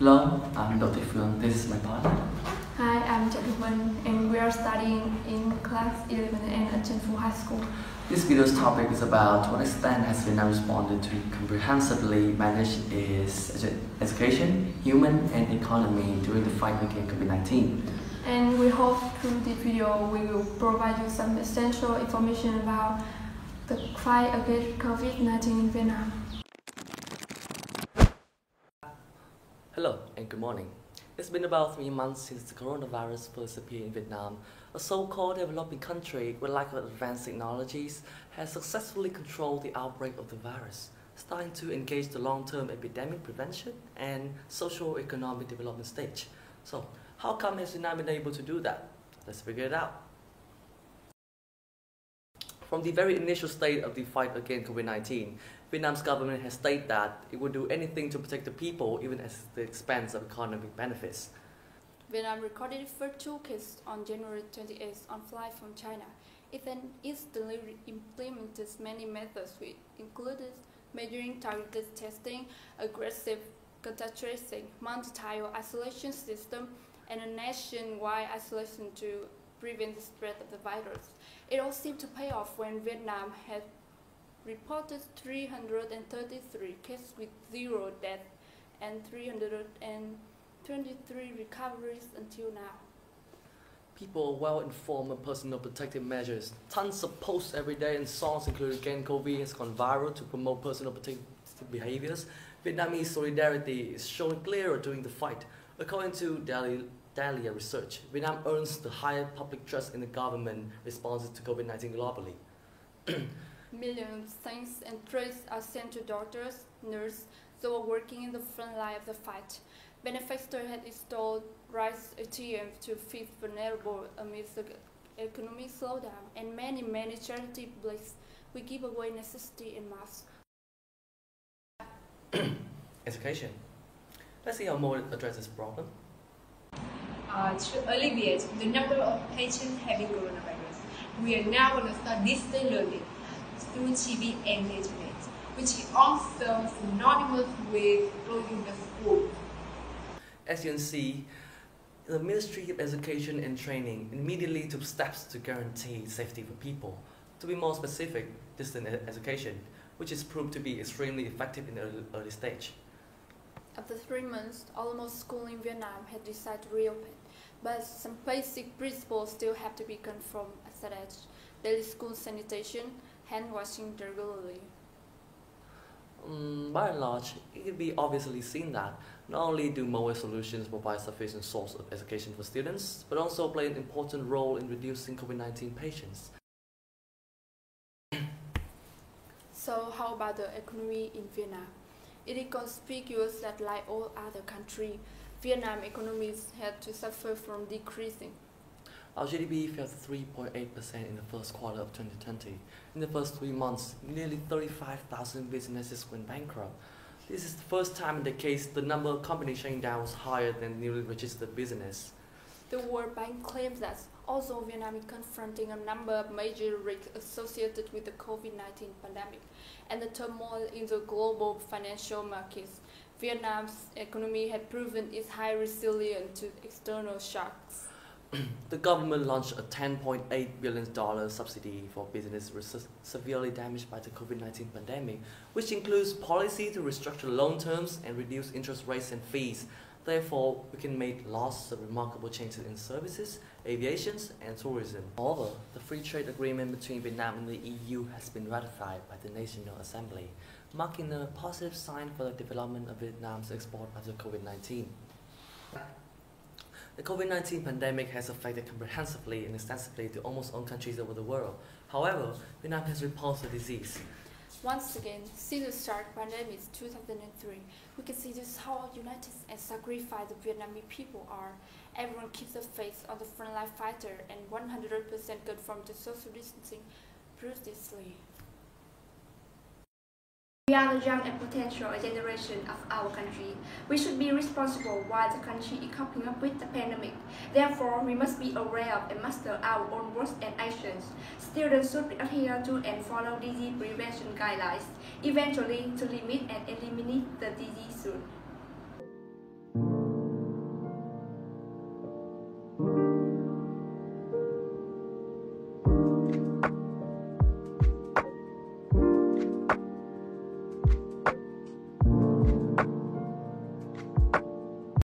Hello, I'm Dr. Phương. This is my partner. Hi, I'm Trần, and we are studying in class 11 at Trần High School. This video's topic is about to what extent has Vietnam responded to comprehensively manage its education, human, and economy during the fight against COVID-19. And we hope through this video we will provide you some essential information about the fight against COVID-19 in Vietnam. Hello and good morning. It's been about 3 months since the coronavirus first appeared in Vietnam. A so-called developing country with lack of advanced technologies has successfully controlled the outbreak of the virus, starting to engage the long-term epidemic prevention and socio-economic development stage. So, how come has Vietnam been able to do that? Let's figure it out. From the very initial state of the fight against COVID-19, Vietnam's government has stated that it would do anything to protect the people, even at the expense of economic benefits. Vietnam recorded its first 2 cases on January 28th on flight from China. It then instantly implemented many methods, which included measuring targeted testing, aggressive contact tracing, multi-tier isolation system, and a nationwide isolation to prevent the spread of the virus. It all seemed to pay off when Vietnam had reported 333 cases with 0 deaths and 323 recoveries until now. People are well informed of personal protective measures. Tons of posts every day and songs including Against COVID has gone viral to promote personal protective behaviors. Vietnamese solidarity is shown clearer during the fight. According to Dahlia research, Vietnam earns the highest public trust in the government responses to COVID-19 globally. Millions of thanks and praise are sent to doctors, nurses, those working in the front line of the fight. Benefactors had installed rice ATMs to feed vulnerable amidst the economic slowdown, and many charity blocks we give away necessity and masks. Education. Let's see how Mo addresses this problem. To alleviate the number of patients having coronavirus, we are now going to start distance learning through TV engagement, which is also synonymous with closing the school. As you can see, the Ministry of Education and Training immediately took steps to guarantee safety for people. To be more specific, distance education, which is proved to be extremely effective in the early stage. After 3 months, almost schools in Vietnam had decided to reopen, but some basic principles still have to be confirmed, such as daily school sanitation, hand washing regularly. By and large, it can be obviously seen that not only do mobile solutions provide sufficient source of education for students, but also play an important role in reducing COVID-19 patients. So how about the economy in Vietnam? It is conspicuous that like all other countries, Vietnam economies had to suffer from decreasing. Our GDP fell to 3.8% in the first quarter of 2020. In the first 3 months, nearly 35,000 businesses went bankrupt. This is the first time in the case the number of companies shutting down was higher than newly registered business. The World Bank claims that although Vietnam is confronting a number of major risks associated with the COVID-19 pandemic and the turmoil in the global financial markets, Vietnam's economy had proven its high resilience to external shocks. The government launched a $10.8 billion subsidy for businesses severely damaged by the COVID-19 pandemic, which includes policy to restructure loan terms and reduce interest rates and fees. Therefore, we can make lots of remarkable changes in services, aviation, and tourism. However, the free trade agreement between Vietnam and the EU has been ratified by the National Assembly, marking a positive sign for the development of Vietnam's export after COVID-19. The COVID-19 pandemic has affected comprehensively and extensively to almost all countries over the world. However, Vietnam has repulsed the disease. Once again, since the start of the pandemic in 2003, we can see just how united and sacrificed the Vietnamese people are. Everyone keeps their faith on the frontline fighter, and 100% confirmed the social distancing precisely. We are the young and potential generation of our country. We should be responsible while the country is coping up with the pandemic. Therefore, we must be aware of and master our own words and actions. Students should adhere to and follow disease prevention guidelines, eventually to limit and eliminate the disease soon.